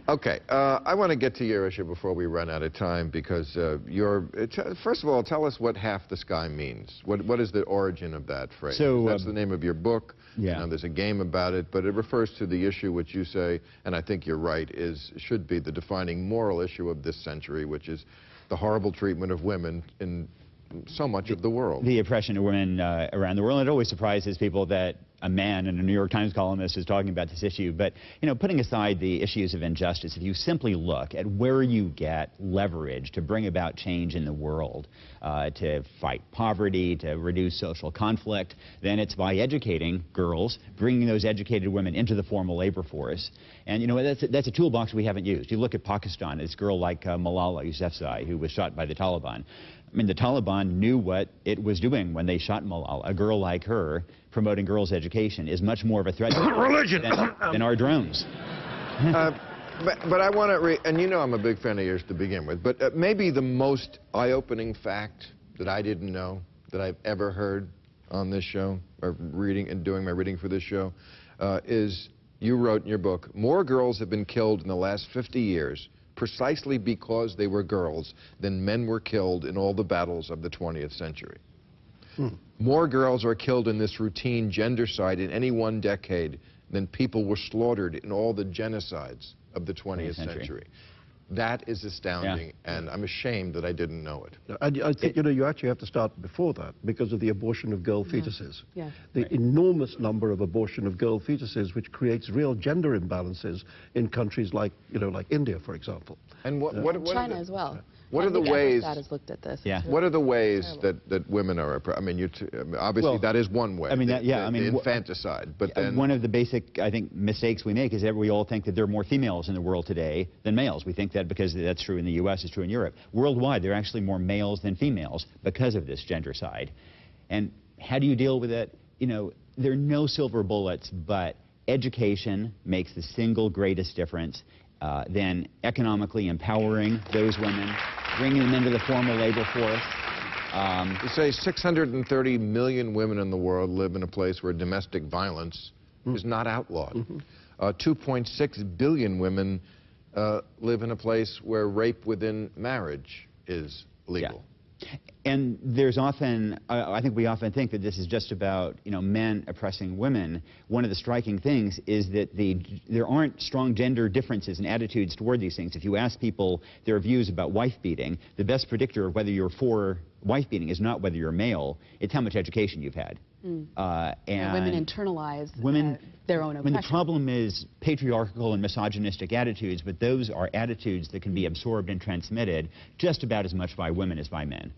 Okay, I want to get to your issue before we run out of time, because first of all, tell us what half the sky means. What is the origin of that phrase? So, that's the name of your book. Yeah. You know, there's a game about it, but it refers to the issue which you say, and I think you're right, should be the defining moral issue of this century, which is the horrible treatment of women in so much of the world. The oppression of women around the world. It always surprises people that a man and a New York Times columnist is talking about this issue. But, you know, putting aside the issues of injustice, if you simply look at where you get leverage to bring about change in the world, to fight poverty, to reduce social conflict, then it's by educating girls, bringing those educated women into the formal labor force. And, you know, that's a toolbox we haven't used. You look at Pakistan, this girl like Malala Yousafzai, who was shot by the Taliban. I mean, the Taliban knew what it was doing when they shot Malala. A girl like her promoting girls' education is much more of a threat than our drones. But I want to, and you know I'm a big fan of yours to begin with, but maybe the most eye-opening fact that I didn't know, that I've ever heard on this show, or reading and doing my reading for this show, is you wrote in your book, more girls have been killed in the last 50 years precisely because they were girls than men were killed in all the battles of the 20th century. More girls are killed in this routine gendercide in any one decade than people were slaughtered in all the genocides of the 20th century. That is astounding, and I'm ashamed that I didn't know it. I think, you know, you actually have to start before that because of the abortion of girl fetuses. Yeah. The enormous number of abortion of girl fetuses, which creates real gender imbalances in countries like, you know, like India, for example. And what China as well. What are the ways? Has looked at this. Yeah. What are the ways that women are? I mean, obviously well, that is one way. I mean, the infanticide. But then one of the basic, I think, mistakes we make is that we all think that there are more females in the world today than males. We think that because that's true in the U.S., it's true in Europe. Worldwide, there are actually more males than females because of this gendercide. And how do you deal with it? You know, there are no silver bullets, but education makes the single greatest difference. Then economically empowering those women, bringing them into the formal labor force. You say 630 million women in the world live in a place where domestic violence is not outlawed. 2.6 billion women live in a place where rape within marriage is legal. Yeah. And there's often, I think we often think that this is just about, you know, men oppressing women. One of the striking things is that there aren't strong gender differences in attitudes toward these things. If you ask people their views about wife beating, the best predictor of whether you're for wife beating is not whether you're male, it's how much education you've had. And women internalize their own oppression. When the problem is patriarchal and misogynistic attitudes, but those are attitudes that can be absorbed and transmitted just about as much by women as by men.